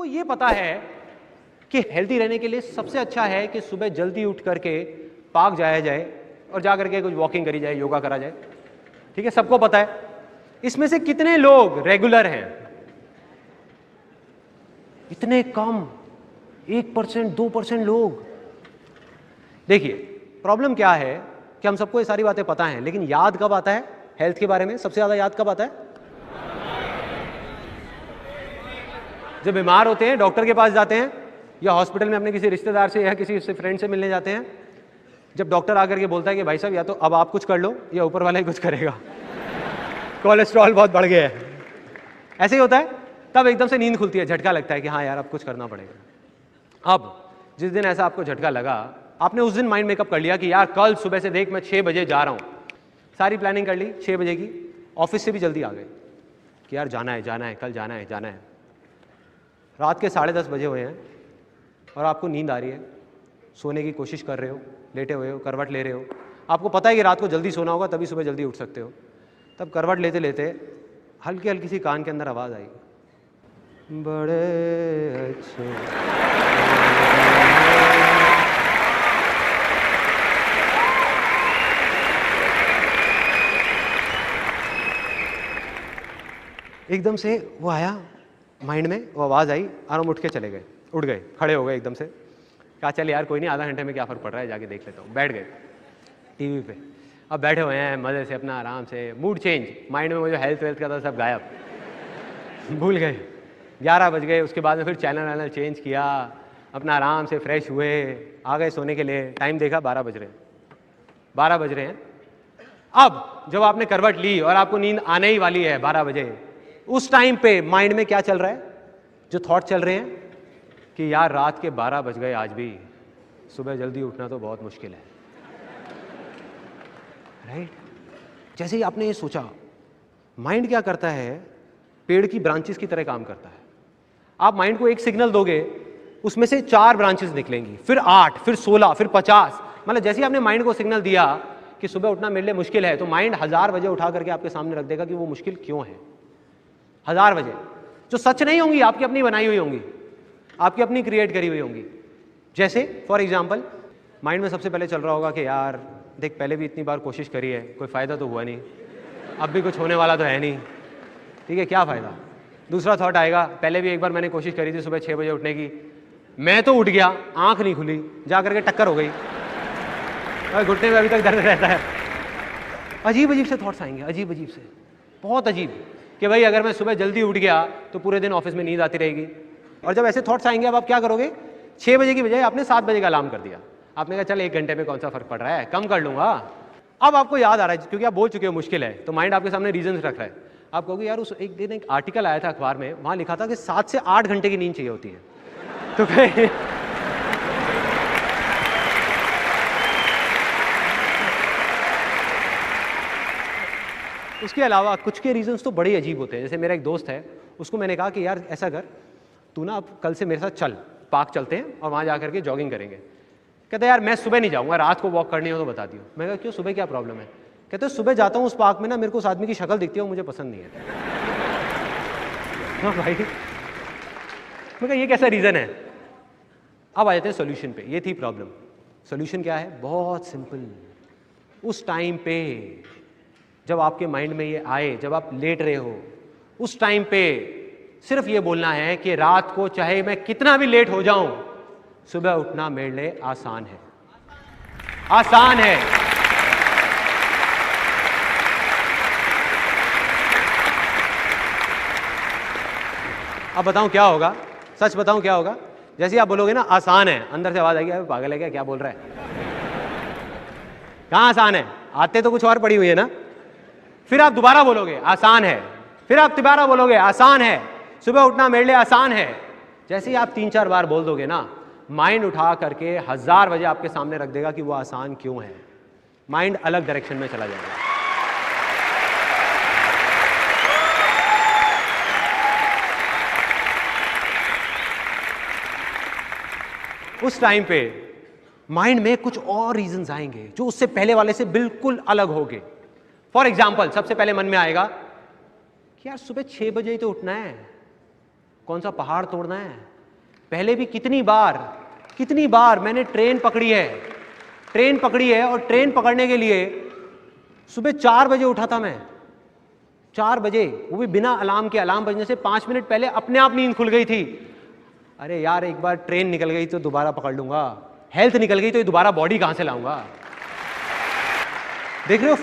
को ये पता है कि हेल्दी रहने के लिए सबसे अच्छा है कि सुबह जल्दी उठ करके पार्क जाया जाए और जा करके कुछ वॉकिंग करी जाए, योगा करा जाए। ठीक है, सबको पता है। इसमें से कितने लोग रेगुलर हैं? इतने कम, 1%, 2% लोग। देखिए प्रॉब्लम क्या है कि हम सबको ये सारी बातें पता हैं, लेकिन याद कब आता है हेल्थ के बारे में? सबसे ज्यादा याद कब आता है? जब बीमार होते हैं, डॉक्टर के पास जाते हैं, या हॉस्पिटल में अपने किसी रिश्तेदार से या किसी से फ्रेंड से मिलने जाते हैं। जब डॉक्टर आकर के बोलता है कि भाई साहब या तो अब आप कुछ कर लो या ऊपर वाला ही कुछ करेगा, कोलेस्ट्रॉल बहुत बढ़ गया है, ऐसे ही होता है। तब एकदम से नींद खुलती है, झटका लगता है कि हाँ यार अब कुछ करना पड़ेगा। अब जिस दिन ऐसा आपको झटका लगा, आपने उस दिन माइंड मेकअप कर लिया कि यार कल सुबह से देख मैं 6 बजे जा रहा हूँ, सारी प्लानिंग कर ली 6 बजे की, ऑफिस से भी जल्दी आ गए कि यार जाना है, जाना है, कल जाना है, जाना है। रात के 10:30 बजे हुए हैं और आपको नींद आ रही है, सोने की कोशिश कर रहे हो, लेटे हुए हो, करवट ले रहे हो। आपको पता है कि रात को जल्दी सोना होगा तभी सुबह जल्दी उठ सकते हो। तब करवट लेते लेते हल्की हल्की सी कान के अंदर आवाज़ आई, बड़े अच्छे। एकदम से वो आया माइंड में, वो आवाज़ आई और हम उठ के चले गए, उठ गए, खड़े हो गए एकदम से। कहा चल यार कोई नहीं, आधा घंटे में क्या फ़र्क पड़ रहा है, जाके देख लेता हूँ। बैठ गए टीवी पे, अब बैठे हुए हैं मज़े से अपना, आराम से। मूड चेंज, माइंड में वो जो हेल्थ वेल्थ का था सब गायब, भूल गए। 11 बज गए, उसके बाद में फिर चैनल वैनल चेंज किया, अपना आराम से फ्रेश हुए, आ गए सोने के लिए। टाइम देखा 12 बज रहे हैं, 12 बज रहे हैं। अब जब आपने करवट ली और आपको नींद आने ही वाली है 12 बजे, उस टाइम पे माइंड में क्या चल रहा है? जो थॉट चल रहे हैं कि यार रात के 12 बज गए, आज भी सुबह जल्दी उठना तो बहुत मुश्किल है, राइट? जैसे ही आपने ये सोचा, माइंड क्या करता है? पेड़ की ब्रांचेस की तरह काम करता है। आप माइंड को एक सिग्नल दोगे, उसमें से 4 ब्रांचेस निकलेंगी, फिर 8, फिर 16, फिर 50। मतलब जैसे ही आपने माइंड को सिग्नल दिया कि सुबह उठना मेरे लिए मुश्किल है, तो माइंड 1000 वजह उठा करके आपके सामने रख देगा कि वो मुश्किल क्यों है। 1000 वजह जो सच नहीं होंगी, आपकी अपनी बनाई हुई होंगी, आपकी अपनी क्रिएट करी हुई होंगी। जैसे फॉर एग्जाम्पल माइंड में सबसे पहले चल रहा होगा कि यार देख पहले भी इतनी बार कोशिश करी है, कोई फ़ायदा तो हुआ नहीं, अब भी कुछ होने वाला तो है नहीं, ठीक है, क्या फ़ायदा। दूसरा थॉट आएगा, पहले भी एक बार मैंने कोशिश करी थी सुबह 6 बजे उठने की, मैं तो उठ गया, आंख नहीं खुली, जा करके टक्कर हो गई और घुटने में अभी तक दर्द रहता है। अजीब अजीब से थॉट्स आएंगे, अजीब अजीब से, बहुत अजीब, कि भाई अगर मैं सुबह जल्दी उठ गया तो पूरे दिन ऑफिस में नींद आती रहेगी। और जब ऐसे थॉट्स आएंगे, अब आप क्या करोगे? 6 बजे की बजाय आपने 7 बजे का अलार्म कर दिया। आपने कहा चल 1 घंटे में कौन सा फर्क पड़ रहा है, कम कर लूंगा। अब आपको याद आ रहा है क्योंकि आप बोल चुके हो मुश्किल है, तो माइंड आपके सामने रीजन रख रहा है। आप कहोगे यार उस एक दिन एक आर्टिकल आया था अखबार में, वहां लिखा था कि 7 से 8 घंटे की नींद चाहिए होती है। तो उसके अलावा कुछ के रीजंस तो बड़े अजीब होते हैं। जैसे मेरा एक दोस्त है, उसको मैंने कहा कि यार ऐसा कर, तू ना अब कल से मेरे साथ चल, पार्क चलते हैं और वहाँ जा करके जॉगिंग करेंगे। कहते यार मैं सुबह नहीं जाऊँगा, रात को वॉक करनी हो तो बता दियो। मैं कहा क्यों, सुबह क्या प्रॉब्लम है? कहते सुबह जाता हूँ उस पार्क में ना, मेरे को उस आदमी की शक्ल दिखती है, मुझे पसंद नहीं है। हाँ भाई, मैं कहा ये कैसा रीज़न है? अब आ जाते हैं सोल्यूशन पे। ये थी प्रॉब्लम। सोल्यूशन क्या है? बहुत सिंपल। उस टाइम पे जब आपके माइंड में ये आए, जब आप लेट रहे हो, उस टाइम पे सिर्फ ये बोलना है कि रात को चाहे मैं कितना भी लेट हो जाऊं, सुबह उठना मेरे लिए आसान है, आसान है। अब बताऊं क्या होगा? सच बताऊं क्या होगा? जैसे आप बोलोगे ना आसान है, अंदर से आवाज आएगी अरे पागल है क्या बोल रहा है? कहां आसान है? आते तो कुछ और पड़ी हुई है ना। फिर आप दोबारा बोलोगे आसान है, फिर आप दोबारा बोलोगे आसान है, सुबह उठना मेरे लिए आसान है। जैसे ही आप 3-4 बार बोल दोगे ना, माइंड उठा करके 1000 वजह आपके सामने रख देगा कि वो आसान क्यों है। माइंड अलग डायरेक्शन में चला जाएगा। उस टाइम पे माइंड में कुछ और रीजंस आएंगे जो उससे पहले वाले से बिल्कुल अलग होंगे। फॉर एग्जाम्पल सबसे पहले मन में आएगा कि यार सुबह 6 बजे ही तो उठना है, कौन सा पहाड़ तोड़ना है, पहले भी कितनी बार मैंने ट्रेन पकड़ी है और ट्रेन पकड़ने के लिए सुबह 4 बजे उठा था मैं, 4 बजे, वो भी बिना अलार्म के। अलार्म बजने से 5 मिनट पहले अपने आप नींद खुल गई थी। अरे यार, एक बार ट्रेन निकल गई तो दोबारा पकड़ लूंगा, हेल्थ निकल गई तो दोबारा बॉडी कहां से लाऊंगा। देख रहे हो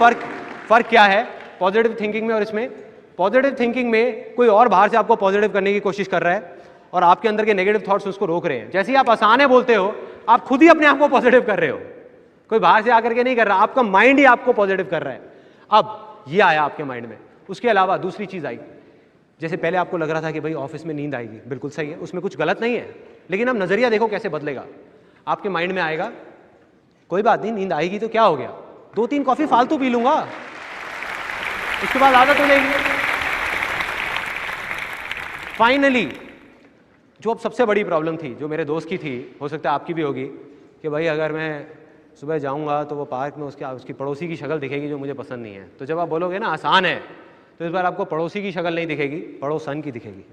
फर्क क्या है पॉजिटिव थिंकिंग में और इसमें। पॉजिटिव थिंकिंग में कोई और बाहर से आपको पॉजिटिव करने की कोशिश कर रहा है और आपके अंदर के नेगेटिव थॉट्स उसको रोक रहे हैं। जैसे ही आप आसान है बोलते हो, आप खुद ही अपने आप को पॉजिटिव कर रहे हो, कोई बाहर से आकर के नहीं कर रहा, आपका माइंड ही आपको पॉजिटिव कर रहा है। अब ये आया आपके माइंड में। उसके अलावा दूसरी चीज आई, जैसे पहले आपको लग रहा था कि भाई ऑफिस में नींद आएगी, बिल्कुल सही है, उसमें कुछ गलत नहीं है, लेकिन अब नजरिया देखो कैसे बदलेगा। आपके माइंड में आएगा कोई बात नहीं, नींद आएगी तो क्या हो गया, 2-3 कॉफी फालतू पी लूंगा, उसके बाद आदत हो जाएगी। फाइनली जो अब सबसे बड़ी प्रॉब्लम थी, जो मेरे दोस्त की थी, हो सकता है आपकी भी होगी, कि भाई अगर मैं सुबह जाऊंगा तो वो पार्क में उसकी पड़ोसी की शक्ल दिखेगी जो मुझे पसंद नहीं है। तो जब आप बोलोगे ना आसान है, तो इस बार आपको पड़ोसी की शक्ल नहीं दिखेगी, पड़ोसन की दिखेगी।